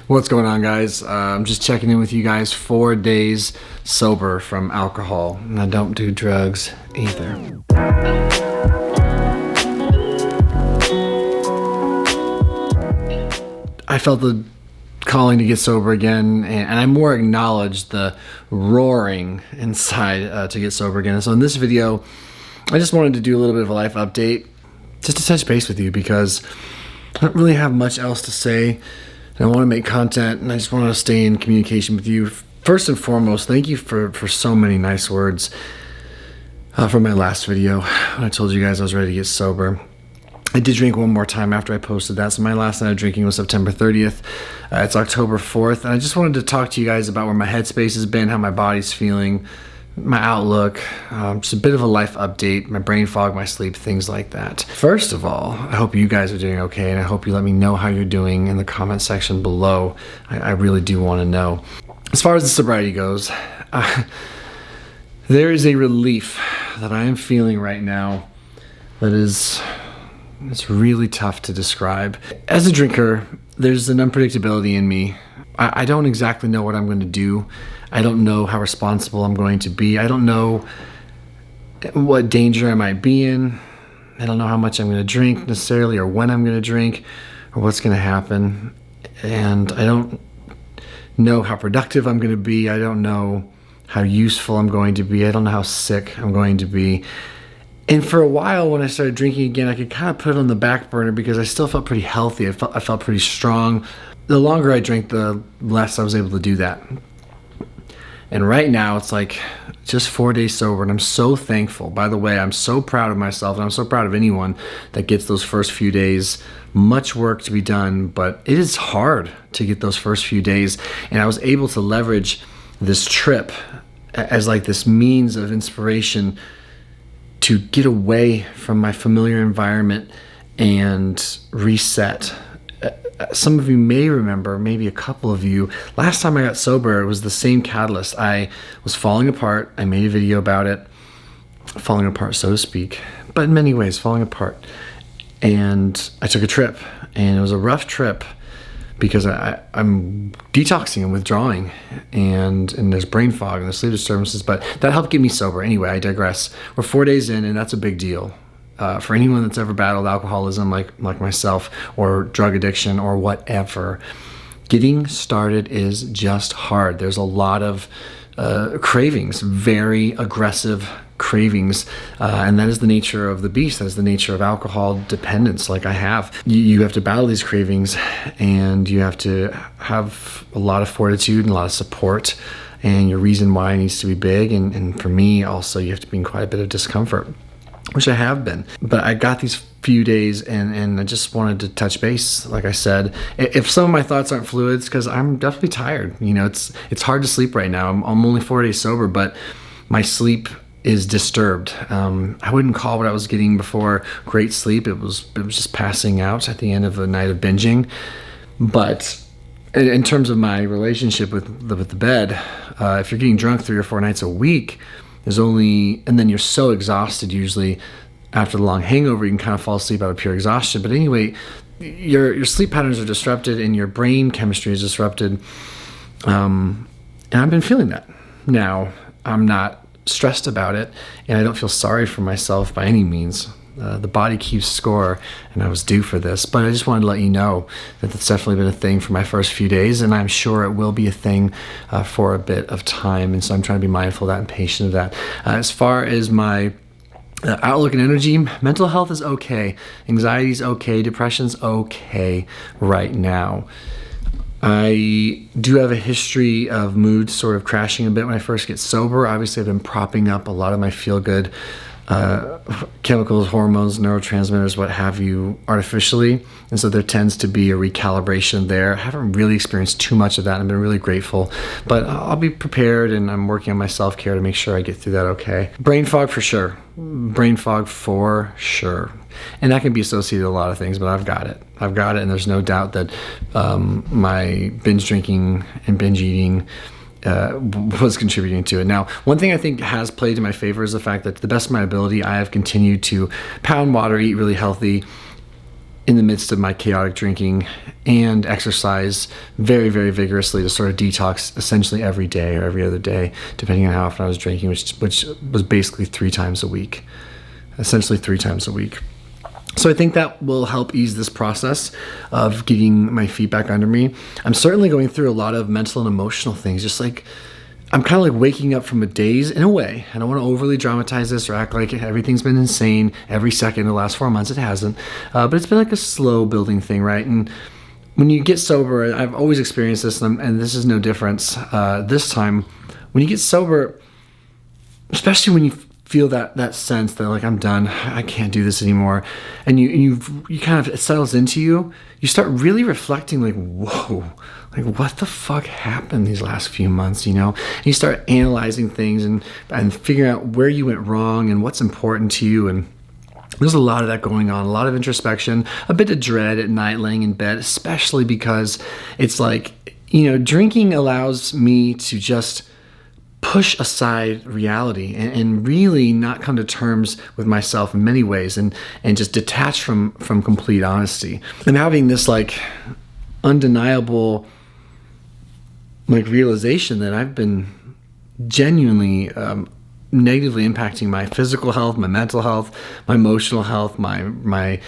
What's going on, guys? I'm just checking in with you guys. 4 days sober from alcohol, and I don't do drugs either. I felt the calling to get sober again, and I more acknowledged the roaring inside to get sober again. And so in this video, I just wanted to do a little bit of a life update, just to touch base with you, because I don't really have much else to say. And I want to make content, and I just want to stay in communication with you. First and foremost, thank you for so many nice words from my last video when I told you guys I was ready to get sober. I did drink one more time after I posted that, so my last night of drinking was September 30th. It's October 4th, and I just wanted to talk to you guys about where my headspace has been, how my body's feeling, my outlook, just a bit of a life update, my brain fog, my sleep, things like that. First of all, I hope you guys are doing okay, and I hope you let me know how you're doing in the comment section below. I really do want to know. As far as the sobriety goes, there is a relief that I am feeling right now that it's really tough to describe. As a drinker, there's an unpredictability in me. I don't exactly know what I'm going to do. I don't know how responsible I'm going to be. I don't know what danger I might be in. I don't know how much I'm going to drink necessarily, or when I'm going to drink, or what's going to happen. And I don't know how productive I'm going to be. I don't know how useful I'm going to be. I don't know how sick I'm going to be. And for a while, when I started drinking again, I could kind of put it on the back burner because I still felt pretty healthy. I felt pretty strong. The longer I drank, the less I was able to do that. And right now, it's like just 4 days sober, and I'm so thankful. By the way, I'm so proud of myself, and I'm so proud of anyone that gets those first few days. Much work to be done, but it is hard to get those first few days. And I was able to leverage this trip as like this means of inspiration to get away from my familiar environment and reset. Some of you may remember, maybe a couple of you, last time I got sober, it was the same catalyst. I was falling apart. I made a video about it, falling apart, so to speak, but in many ways, falling apart. And I took a trip, and it was a rough trip because I'm detoxing and withdrawing, and there's brain fog and there's sleep disturbances, but that helped get me sober. Anyway, I digress. We're 4 days in, and that's a big deal. For anyone that's ever battled alcoholism like myself, or drug addiction, or whatever, getting started is just hard. There's a lot of cravings, very aggressive cravings, and that is the nature of the beast. That is the nature of alcohol dependence like I have. You have to battle these cravings, and you have to have a lot of fortitude and a lot of support, and your reason why needs to be big, and for me also, you have to be in quite a bit of discomfort, which I have been. But I got these few days, and I just wanted to touch base. Like I said, if some of my thoughts aren't fluid, it's because I'm definitely tired. You know, it's hard to sleep right now. I'm only 4 days sober, but my sleep is disturbed. I wouldn't call what I was getting before great sleep. It was just passing out at the end of a night of binging. But in terms of my relationship with the bed, if you're getting drunk 3 or 4 nights a week, and then you're so exhausted usually after the long hangover, you can kind of fall asleep out of pure exhaustion. But anyway, your sleep patterns are disrupted, and your brain chemistry is disrupted. And I've been feeling that. Now, I'm not stressed about it, and I don't feel sorry for myself by any means. The body keeps score, and I was due for this, but I just wanted to let you know that that's definitely been a thing for my first few days, and I'm sure it will be a thing for a bit of time, and so I'm trying to be mindful of that and patient of that. As far as my outlook and energy, mental health is okay, anxiety's okay, depression's okay right now. I do have a history of mood sort of crashing a bit when I first get sober. Obviously, I've been propping up a lot of my feel-good chemicals, hormones, neurotransmitters, what have you, artificially. And so there tends to be a recalibration there. I haven't really experienced too much of that. I've been really grateful, but I'll be prepared, and I'm working on my self-care to make sure I get through that okay. Brain fog for sure. Brain fog for sure. And that can be associated with a lot of things, but I've got it. And there's no doubt that my binge drinking and binge eating was contributing to it. Now, one thing I think has played in my favor is the fact that, to the best of my ability, I have continued to pound water, eat really healthy, in the midst of my chaotic drinking and exercise very, very vigorously to sort of detox essentially every day or every other day, depending on how often I was drinking, which was basically 3 times a week, essentially 3 times a week. So I think that will help ease this process of getting my feet back under me. I'm certainly going through a lot of mental and emotional things, just like I'm kind of like waking up from a daze in a way. I don't want to overly dramatize this or act like everything's been insane every second in the last 4 months. It hasn't. But it's been like a slow building thing, right? And when you get sober, I've always experienced this, and this is no difference this time. When you get sober, especially when you feel that sense that like I'm done, I can't do this anymore, and you kind of, it settles into you, you start really reflecting like, whoa, like what the fuck happened these last few months, you know? And you start analyzing things and figuring out where you went wrong and what's important to you. And there's a lot of that going on, a lot of introspection, a bit of dread at night laying in bed, especially because it's like, you know, drinking allows me to just push aside reality and really not come to terms with myself in many ways, and just detach from complete honesty. And having this like undeniable like realization that I've been genuinely negatively impacting my physical health, my mental health, my emotional health, my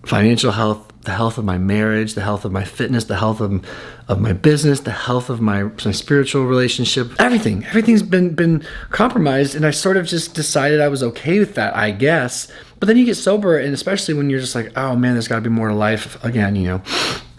financial health, the health of my marriage, the health of my fitness, the health of my business, the health of my spiritual relationship. Everything's been compromised, and I sort of just decided I was okay with that, I guess. But then you get sober, and especially when you're just like, oh man, there's got to be more to life. Again, you know,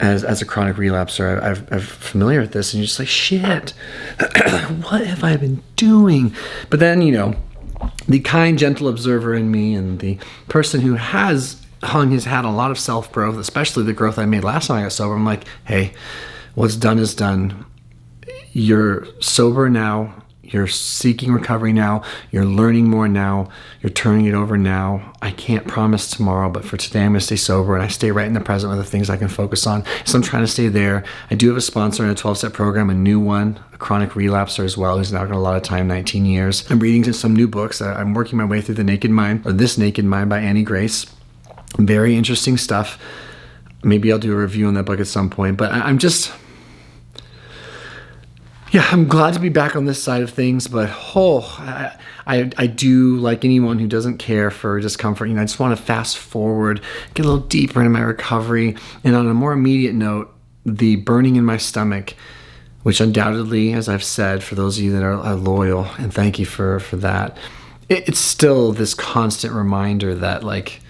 as a chronic relapser, I'm familiar with this, and you're just like, shit, what have I been doing? But then, you know, the kind, gentle observer in me, and the person who has hung his hat on a lot of self-growth, especially the growth I made last time I got sober, I'm like, hey, what's done is done. You're sober now. You're seeking recovery now. You're learning more now. You're turning it over now. I can't promise tomorrow, but for today I'm going to stay sober, and I stay right in the present with the things I can focus on. So I'm trying to stay there. I do have a sponsor in a 12-step program, a new one, a chronic relapser as well, who's now got a lot of time, 19 years. I'm reading some new books. I'm working my way through The Naked Mind, or This Naked Mind by Annie Grace. Very interesting stuff. Maybe I'll do a review on that book at some point, but I'm glad to be back on this side of things, but I do, like anyone who doesn't care for discomfort, you know, I just want to fast forward, get a little deeper into my recovery. And on a more immediate note, the burning in my stomach, which undoubtedly, as I've said, for those of you that are loyal, and thank you for that, it's still this constant reminder that, like,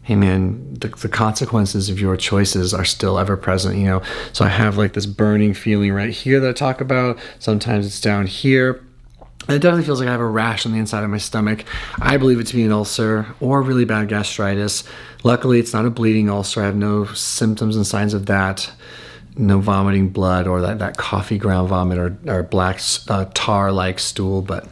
hey man, the consequences of your choices are still ever present, you know? So I have like this burning feeling right here that I talk about. Sometimes it's down here. And it definitely feels like I have a rash on the inside of my stomach. I believe it to be an ulcer or really bad gastritis. Luckily, it's not a bleeding ulcer. I have no symptoms and signs of that. No vomiting blood or that coffee ground vomit or black tar-like stool. But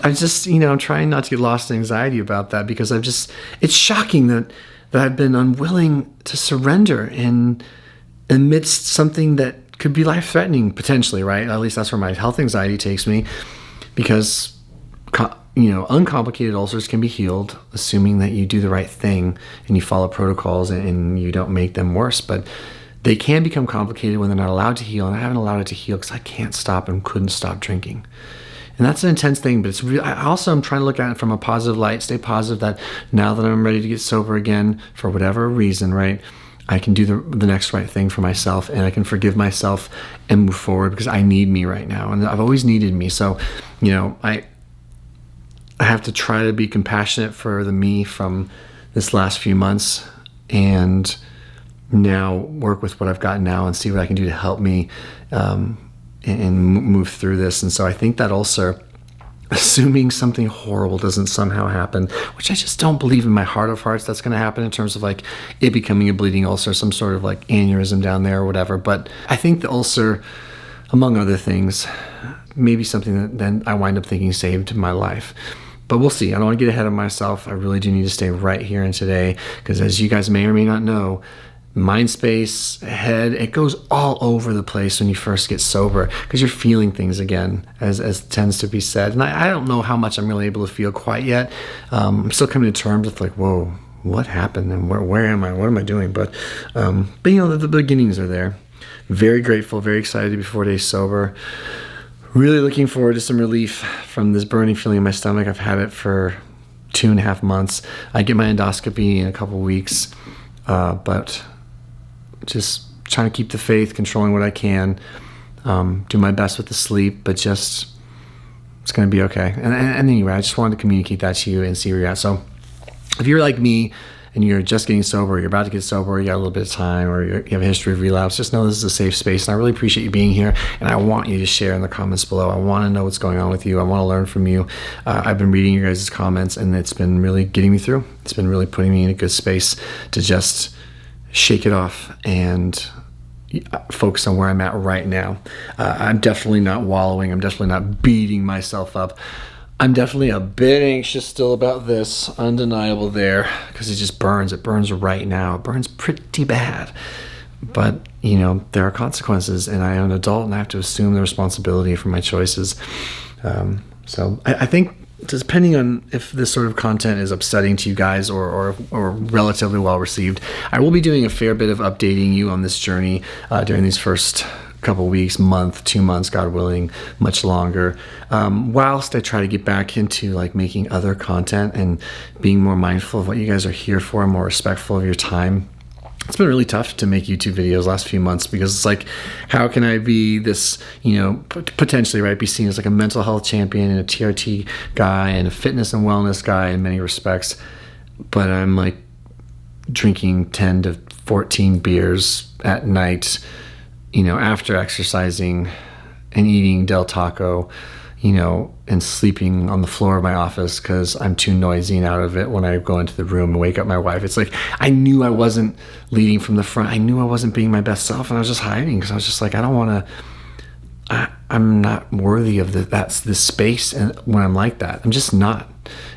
I just, you know, I'm trying not to get lost in anxiety about that, because it's shocking that I've been unwilling to surrender amidst something that could be life-threatening potentially, right? At least that's where my health anxiety takes me, because, you know, uncomplicated ulcers can be healed, assuming that you do the right thing and you follow protocols and you don't make them worse. But they can become complicated when they're not allowed to heal, and I haven't allowed it to heal because I can't stop and couldn't stop drinking. And that's an intense thing, but it's real. I'm trying to look at it from a positive light, stay positive that now that I'm ready to get sober again, for whatever reason, right, I can do the next right thing for myself, and I can forgive myself and move forward, because I need me right now, and I've always needed me. So, you know, I have to try to be compassionate for the me from this last few months, and now work with what I've got now and see what I can do to help me and move through this. And so I think that ulcer, assuming something horrible doesn't somehow happen, which I just don't believe in my heart of hearts that's going to happen in terms of like it becoming a bleeding ulcer, some sort of like aneurysm down there or whatever. But I think the ulcer, among other things, may be something that then I wind up thinking saved my life. But we'll see. I don't want to get ahead of myself. I really do need to stay right here and today, because as you guys may or may not know, mind space, head, it goes all over the place when you first get sober, because you're feeling things again, as tends to be said. And I don't know how much I'm really able to feel quite yet. I'm still coming to terms with like, whoa, what happened and where am I? What am I doing? But you know, the beginnings are there. Very grateful, very excited to be 4 days sober. Really looking forward to some relief from this burning feeling in my stomach. I've had it for 2.5 months. I get my endoscopy in a couple weeks, but just trying to keep the faith, controlling what I can, do my best with the sleep, but just it's going to be okay. And anyway, I just wanted to communicate that to you and see where you're at. So if you're like me and you're just getting sober, you're about to get sober, you got a little bit of time, or you have a history of relapse, just know this is a safe space. And I really appreciate you being here. And I want you to share in the comments below. I want to know what's going on with you. I want to learn from you. I've been reading your guys' comments, and it's been really getting me through. It's been really putting me in a good space to just shake it off and focus on where I'm at right now. I'm definitely not wallowing. I'm definitely not beating myself up. I'm definitely a bit anxious still about this, undeniable there, because it just burns. It burns right now. It burns pretty bad. But, you know, there are consequences, and I am an adult, and I have to assume the responsibility for my choices. So I think, depending on if this sort of content is upsetting to you guys or relatively well received, I will be doing a fair bit of updating you on this journey during these first couple weeks, month, 2 months, God willing, much longer, whilst I try to get back into like making other content and being more mindful of what you guys are here for, more respectful of your time. It's been really tough to make YouTube videos last few months, because it's like, how can I be this, you know, potentially, right, be seen as like a mental health champion and a TRT guy and a fitness and wellness guy in many respects, but I'm like drinking 10 to 14 beers at night, you know, after exercising and eating Del Taco, you know, and sleeping on the floor of my office because I'm too noisy and out of it when I go into the room and wake up my wife. It's like, I knew I wasn't leading from the front. I knew I wasn't being my best self, and I was just hiding because I was just like, I don't want to, I'm not worthy of this space. And when I'm like that, I'm just not.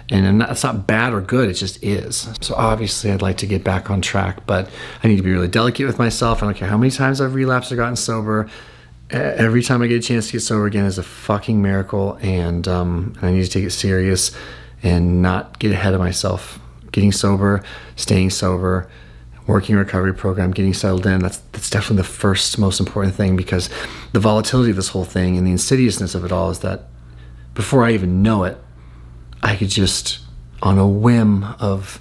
And it's not bad or good, it just is. So obviously I'd like to get back on track, but I need to be really delicate with myself. I don't care how many times I've relapsed or gotten sober. Every time I get a chance to get sober again is a fucking miracle, and I need to take it serious and not get ahead of myself. Getting sober, staying sober, working a recovery program, getting settled in, that's definitely the first most important thing, because the volatility of this whole thing and the insidiousness of it all is that before I even know it, I could just, on a whim of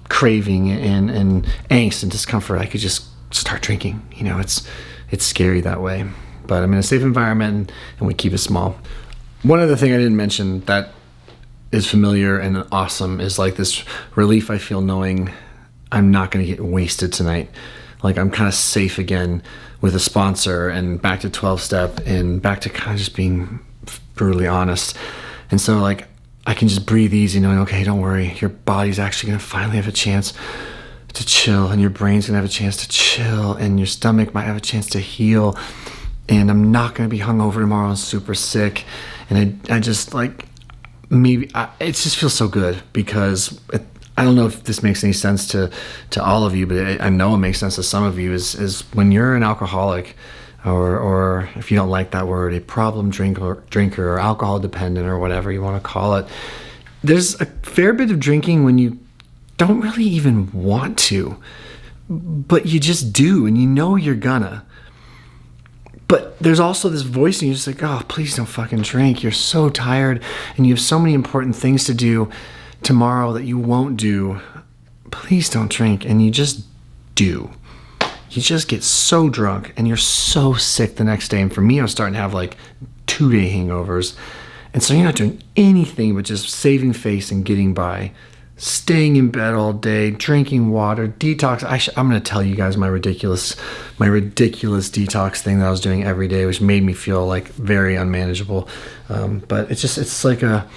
craving and angst and discomfort, I could just start drinking. You know, it's scary that way. But I'm in a safe environment, and we keep it small. One other thing I didn't mention that is familiar and awesome is like this relief I feel knowing I'm not going to get wasted tonight. Like, I'm kind of safe again with a sponsor and back to 12-step and back to kind of just being brutally honest. And so like I can just breathe easy knowing, okay, don't worry, your body's actually going to finally have a chance to chill, and your brain's going to have a chance to chill, and your stomach might have a chance to heal, and I'm not going to be hungover tomorrow and super sick. And I just like, maybe it just feels so good, because I don't know if this makes any sense to all of you, but I know it makes sense to some of you, is when you're an alcoholic, or if you don't like that word, a problem drinker or alcohol dependent or whatever you want to call it, there's a fair bit of drinking when you don't really even want to, but you just do, and you know you're gonna. But there's also this voice, and you're just like, oh, please don't fucking drink. You're so tired, and you have so many important things to do tomorrow that you won't do. Please don't drink. And you just do. You just get so drunk, and you're so sick the next day. And for me, I was starting to have like 2-day hangovers. And so you're not doing anything but just saving face and getting by, staying in bed all day, drinking water, detox. I'm going to tell you guys my ridiculous detox thing that I was doing every day, which made me feel like very unmanageable. But it's like a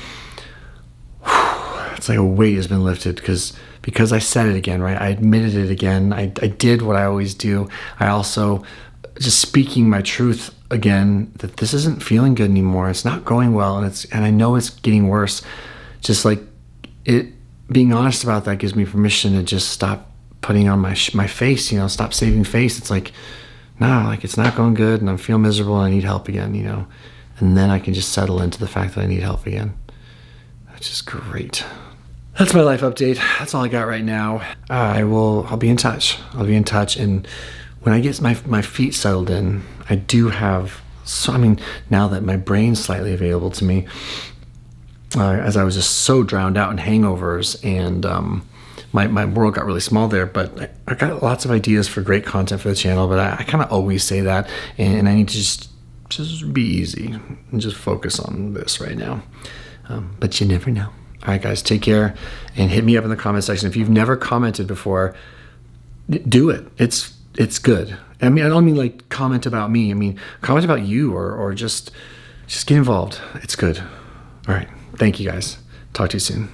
weight has been lifted, because I said it again, right? I admitted it again. I did what I always do. I also just speaking my truth again, that this isn't feeling good anymore. It's not going well, and I know it's getting worse. Just like it, being honest about that gives me permission to just stop putting on my face, you know, stop saving face. It's like, no, like it's not going good, and I'm feeling miserable, and I need help again, you know, and then I can just settle into the fact that I need help again. That's just great. that's my life update. That's all I got right now. I'll be in touch. I'll be in touch. And when I get my feet settled in, I do have, now that my brain's slightly available to me, as I was just so drowned out in hangovers, and my world got really small there, but I got lots of ideas for great content for the channel, but I kind of always say that, and I need to just be easy and just focus on this right now. But you never know. All right, guys, take care, and hit me up in the comment section. If you've never commented before, do it. It's good. I don't mean like comment about me. I mean, comment about you, or just get involved. It's good. All right. Thank you, guys. Talk to you soon.